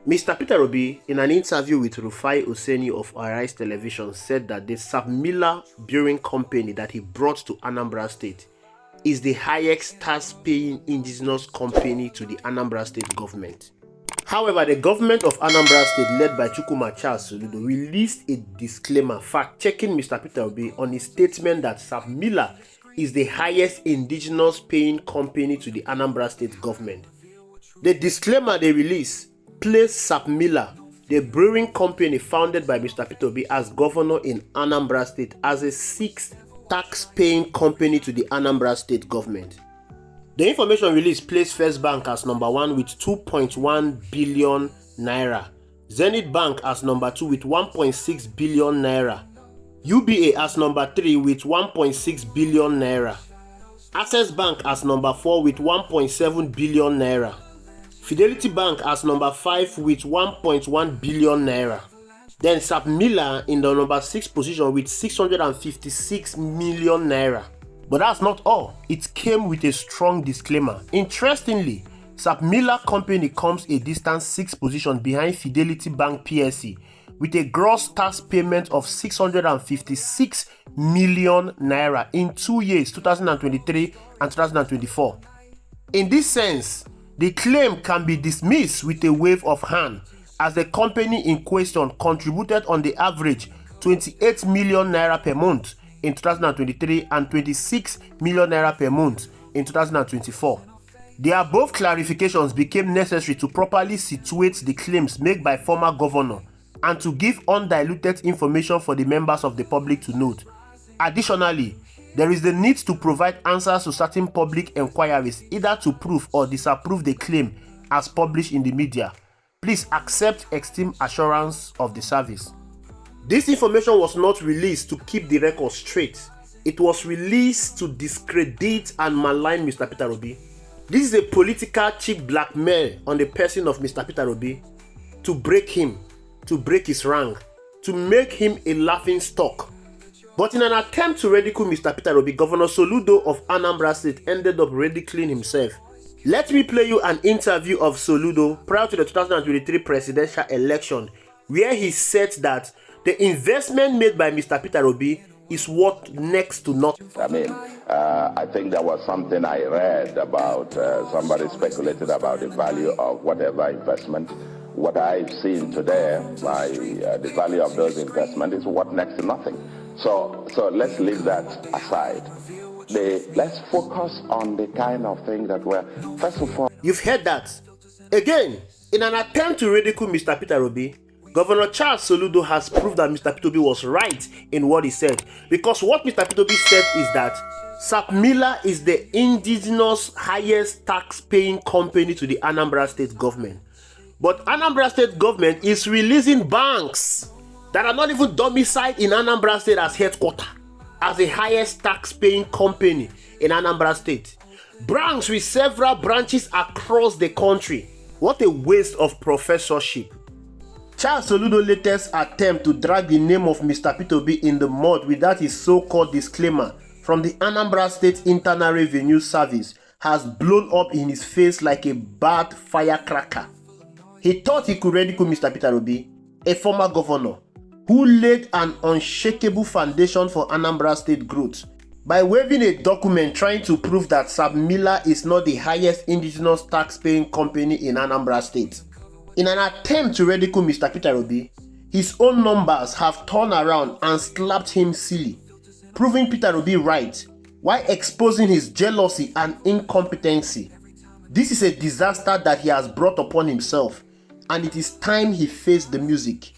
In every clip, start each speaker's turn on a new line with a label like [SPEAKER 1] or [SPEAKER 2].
[SPEAKER 1] Mr. Peter Obi, in an interview with Rufai Oseni of Arise Television, said that the SAB-Miller brewing company that he brought to Anambra State is the highest tax-paying indigenous company to the Anambra State government. However, the government of Anambra State, led by Chukwuma Charles Soludo, released a disclaimer fact-checking Mr. Peter Obi on his statement that SAB-Miller is the highest indigenous paying company to the Anambra State government. The disclaimer they released placed SAB-Miller, the brewing company founded by Mr. Peter Obi as governor in Anambra State, as a sixth tax-paying company to the Anambra State government. The information released placed First Bank as number 1 with 2.1 billion naira, Zenith Bank as number 2 with 1.6 billion naira, UBA as number 3 with 1.6 billion naira, Access Bank as number 4 with 1.7 billion naira, Fidelity Bank as number 5 with 1.1 billion naira. Then SAB-Miller in the number 6 position with 656 million naira. But that's not all. It came with a strong disclaimer. Interestingly, SAB-Miller company comes a distant 6th position behind Fidelity Bank PLC with a gross tax payment of 656 million naira in 2 years, 2023 and 2024. In this sense, the claim can be dismissed with a wave of hand, as the company in question contributed on the average 28 million naira per month in 2023 and 26 million naira per month in 2024. The above clarifications became necessary to properly situate the claims made by former governor and to give undiluted information for the members of the public to note. Additionally, there is the need to provide answers to certain public inquiries, either to prove or disapprove the claim as published in the media. Please accept extreme assurance of the service. This information was not released to keep the record straight. It was released to discredit and malign Mr. Peter Obi. This is a political cheap blackmail on the person of Mr. Peter Obi to break him, to break his rank, to make him a laughing stock. But in an attempt to ridicule Mr. Peter Obi, Governor Soludo of Anambra State ended up ridiculing himself. Let me play you an interview of Soludo prior to the 2023 presidential election, where he said that the investment made by Mr. Peter Obi is worth next to nothing.
[SPEAKER 2] I think there was something I read about, somebody speculated about the value of whatever investment. What I've seen today, the value of those investments is worth next to nothing. So let's leave that aside. Let's focus on the kind of thing that we're, first of all.
[SPEAKER 1] You've heard that. Again, in an attempt to ridicule Mr. Peter Obi, Governor Charles Soludo has proved that Mr. Peter Obi was right in what he said. Because what Mr. Peter Obi said is that SAB-Miller is the indigenous highest tax-paying company to the Anambra State government. But Anambra State government is releasing banks that are not even domiciled in Anambra State as headquarters, as the highest tax-paying company in Anambra State. Banks with several branches across the country. What a waste of professorship. Charles Soludo's latest attempt to drag the name of Mr. Peter Obi in the mud without his so-called disclaimer from the Anambra State Internal Revenue Service has blown up in his face like a bad firecracker. He thought he could ridicule Mr. Peter Obi, a former governor, who laid an unshakable foundation for Anambra State growth by waving a document trying to prove that SAB-Miller is not the highest indigenous tax-paying company in Anambra State. In an attempt to ridicule Mr. Peter Obi, his own numbers have turned around and slapped him silly, proving Peter Obi right, while exposing his jealousy and incompetency. This is a disaster that he has brought upon himself, and it is time he faced the music.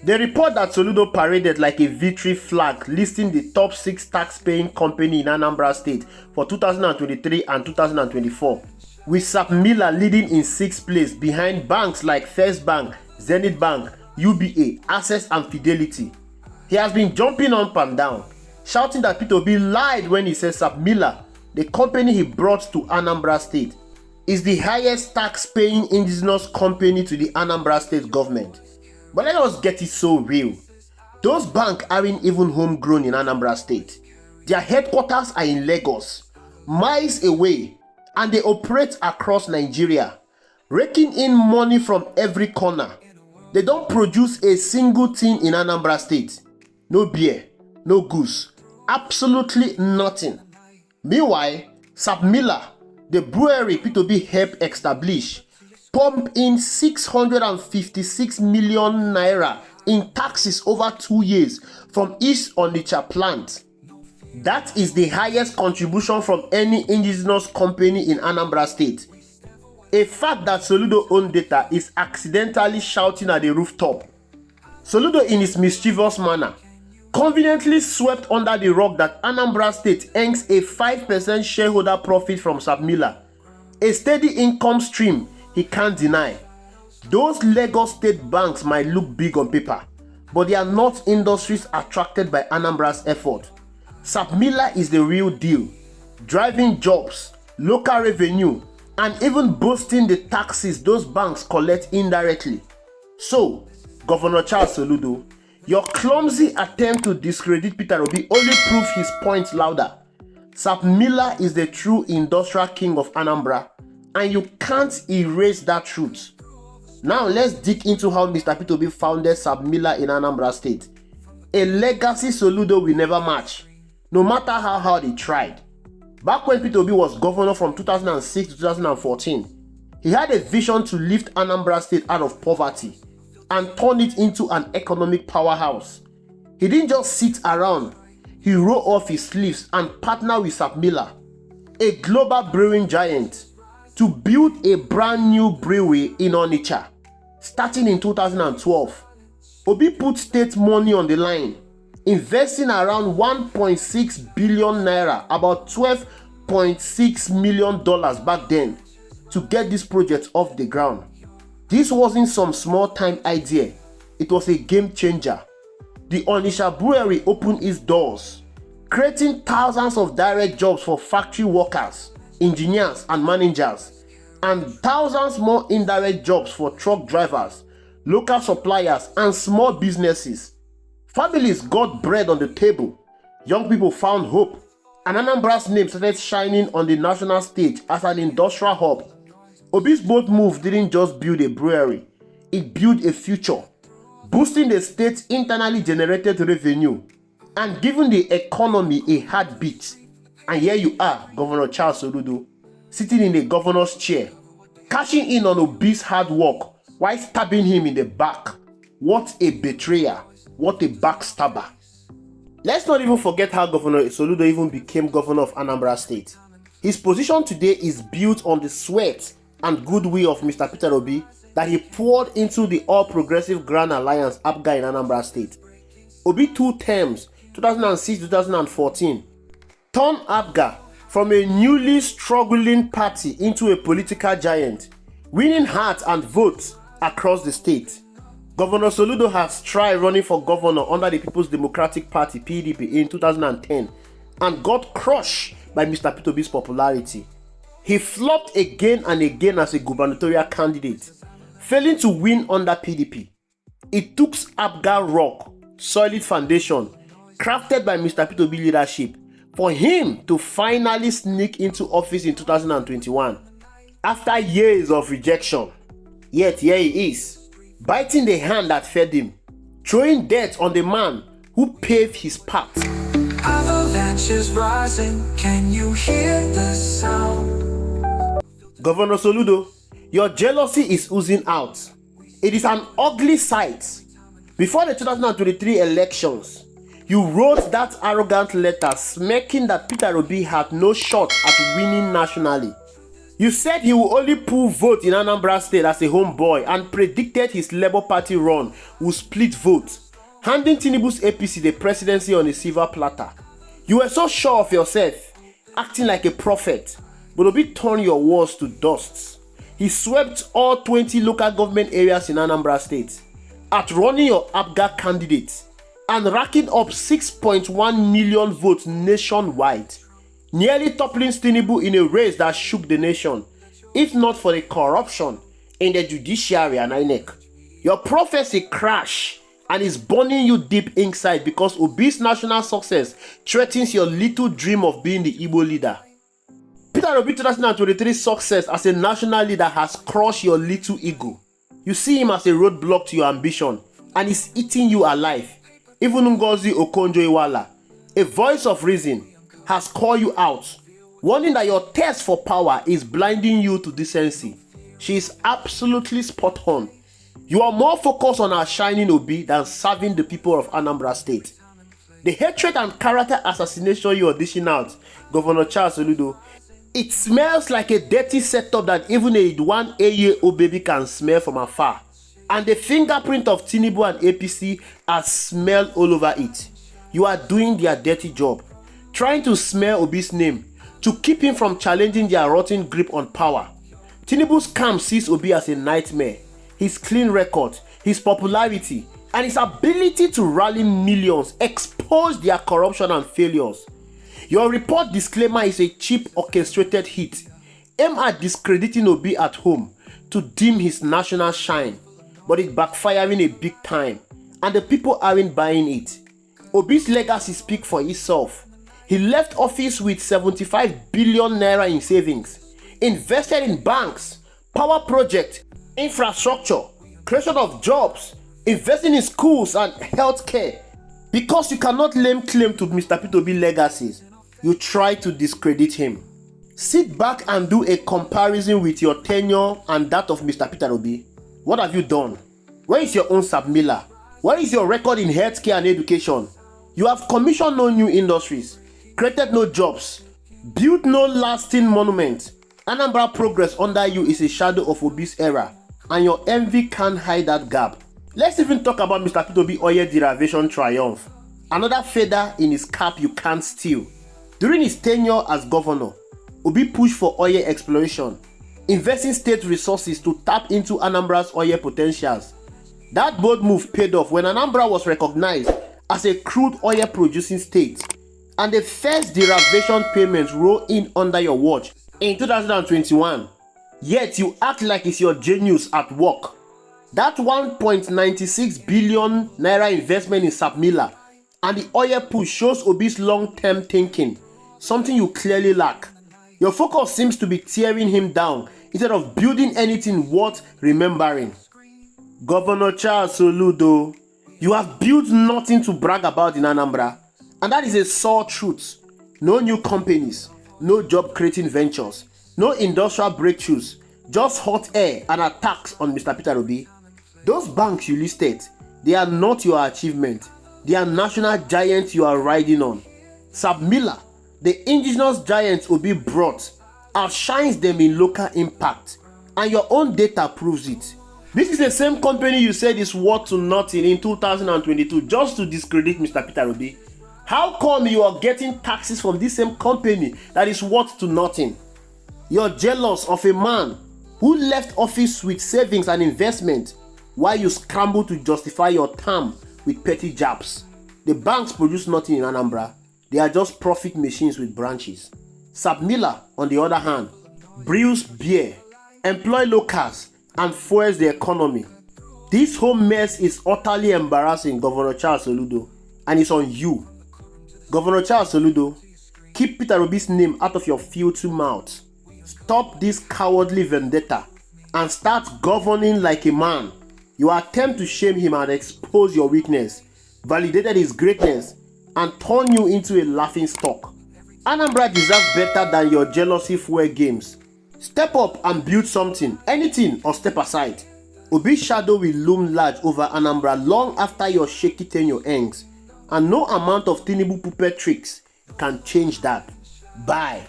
[SPEAKER 1] The report that Soludo paraded like a victory flag listing the top 6 tax-paying company in Anambra State for 2023 and 2024, with SAB-Miller leading in 6th place behind banks like First Bank, Zenith Bank, UBA, Access and Fidelity. He has been jumping up and down, shouting that Peter Obi lied when he said SAB-Miller, the company he brought to Anambra State, is the highest tax-paying indigenous company to the Anambra State government. But let us get it so real. Those banks aren't even homegrown in Anambra State. Their headquarters are in Lagos, miles away, and they operate across Nigeria. raking in money from every corner. They don't produce a single thing in Anambra State. No beer, no goose, absolutely nothing. Meanwhile, SAB-Miller, the brewery P2B helped establish, pump in 656 million naira in taxes over 2 years from East Onitsha plant. That is the highest contribution from any indigenous company in Anambra State. A fact that Soludo own data is accidentally shouting at the rooftop. Soludo, in his mischievous manner, conveniently swept under the rug that Anambra State earns a 5% shareholder profit from SAB-Miller, a steady income stream he can't deny. Those Lagos state banks might look big on paper, but they are not industries attracted by Anambra's effort. SAB-Miller is the real deal, driving jobs, local revenue, and even boosting the taxes those banks collect indirectly. So, Governor Charles Soludo, your clumsy attempt to discredit Peter Obi only proves his point louder. SAB-Miller is the true industrial king of Anambra, and you can't erase that truth. Now let's dig into how Mr. Peter Obi founded SAB-Miller in Anambra State. A legacy Soludo will never match, no matter how hard he tried. Back when Peter Obi was governor from 2006 to 2014, he had a vision to lift Anambra State out of poverty and turn it into an economic powerhouse. He didn't just sit around, he rolled off his sleeves and partnered with SAB-Miller, a global brewing giant, to build a brand new brewery in Onitsha. Starting in 2012, Obi put state money on the line, investing around 1.6 billion naira, about $12.6 million back then, to get this project off the ground. This wasn't some small time idea, it was a game changer. The Onitsha brewery opened its doors, creating thousands of direct jobs for factory workers, engineers and managers, and thousands more indirect jobs for truck drivers, local suppliers and small businesses. Families got bread on the table, young people found hope, and Anambra's name started shining on the national stage as an industrial hub. Obi's bold move didn't just build a brewery, it built a future, boosting the state's internally generated revenue and giving the economy a heartbeat. And here you are, Governor Charles Soludo, sitting in the governor's chair, cashing in on Obi's hard work while stabbing him in the back. What a betrayer, what a backstabber. Let's not even forget how Governor Soludo even became governor of Anambra State. His position today is built on the sweat and goodwill of Mr. Peter Obi that he poured into the All Progressive Grand Alliance APGA in Anambra State. Obi 2 terms, 2006-2014, turned APGA from a newly struggling party into a political giant, winning hearts and votes across the state. Governor Soludo has tried running for governor under the People's Democratic Party (PDP) in 2010 and got crushed by Mr. Peter Obi's popularity. He flopped again and again as a gubernatorial candidate, failing to win under PDP. It took APGA rock, solid foundation, crafted by Mr. Peter Obi leadership, for him to finally sneak into office in 2021, after years of rejection. Yet here he is, biting the hand that fed him, throwing dirt on the man who paved his path.
[SPEAKER 3] Avalanches rising, can you hear the sound?
[SPEAKER 1] Governor Soludo, your jealousy is oozing out. It is an ugly sight. Before the 2023 elections, you wrote that arrogant letter smirking that Peter Obi had no shot at winning nationally. You said he will only pull votes in Anambra State as a homeboy and predicted his Labour Party run will split votes, handing Tinubu's APC the presidency on a silver platter. You were so sure of yourself, acting like a prophet, but Obi turned your words to dust. He swept all 20 local government areas in Anambra State, outrunning your APGA candidates and racking up 6.1 million votes nationwide, nearly toppling Tinubu in a race that shook the nation, if not for the corruption in the judiciary and INEC. Your prophecy crashed and is burning you deep inside because Obi's national success threatens your little dream of being the Igbo leader. Peter Peter Obi's 2023 success as a national leader has crushed your little ego. You see him as a roadblock to your ambition, and he's eating you alive. Even Ngozi Okonjo-Iweala, a voice of reason, has called you out, warning that your thirst for power is blinding you to decency. She is absolutely spot on. You are more focused on outshining Obi than serving the people of Anambra State. The hatred and character assassination you are dishing out, Governor Charles Soludo, it smells like a dirty setup that even a 1-year-old baby can smell from afar. And the fingerprint of Tinubu and APC are smelled all over it. You are doing their dirty job, trying to smear Obi's name to keep him from challenging their rotten grip on power. Tinubu's camp sees Obi as a nightmare. His clean record, his popularity, and his ability to rally millions expose their corruption and failures. Your report disclaimer is a cheap orchestrated hit aimed at discrediting Obi at home to dim his national shine, but it's backfiring a big time, and the people aren't buying it. Obi's legacy speaks for itself. He left office with 75 billion naira in savings, invested in banks, power projects, infrastructure, creation of jobs, investing in schools and healthcare. Because you cannot lay claim to Mr. Peter Obi's legacies, you try to discredit him. Sit back and do a comparison with your tenure and that of Mr. Peter Obi. What have you done? Where is your own SAB-Miller? Where is your record in healthcare and education? You have commissioned no new industries, created no jobs, built no lasting monument. Anambra progress under you is a shadow of Obi's era, and your envy can't hide that gap. Let's even talk about Mr. Peter Obi oil derivation triumph. Another feather in his cap you can't steal. During his tenure as governor, Obi pushed for oil exploration, investing state resources to tap into Anambra's oil potentials. That bold move paid off when Anambra was recognized as a crude oil producing state, and the first derivation payments rolled in under your watch in 2021. Yet you act like it's your genius at work. That 1.96 billion naira investment in SAB-Miller and the oil push shows Obi's long-term thinking, something you clearly lack. Your focus seems to be tearing him down instead of building anything worth remembering. Governor Charles Soludo, you have built nothing to brag about in Anambra, and that is a sore truth. No new companies, no job-creating ventures, no industrial breakthroughs, just hot air and attacks on Mr. Peter Obi. Those banks you listed, they are not your achievement. They are national giants you are riding on. SAB-Miller, the indigenous giants Obi brought, outshines them in local impact, and your own data proves it. This is the same company you said is worth to nothing in 2022 just to discredit Mr. Peter Obi. How come you are getting taxes from this same company that is worth to nothing? You're jealous of a man who left office with savings and investment while you scramble to justify your term with petty jabs. The banks produce nothing in Anambra. They are just profit machines with branches. SAB-Miller, on the other hand, brews beer, employ locals, and fuels the economy. This whole mess is utterly embarrassing, Governor Charles Soludo, and it's on you. Governor Charles Soludo, keep Peter Obi's name out of your filthy mouth. Stop this cowardly vendetta and start governing like a man. Your attempt to shame him and expose your weakness validated his greatness and turned you into a laughing stock. Anambra deserves better than your jealousy fuel games. Step up and build something, anything, or step aside. Obi's shadow will loom large over Anambra long after your shaky tenure ends, and no amount of Tinubu puppet tricks can change that. Bye.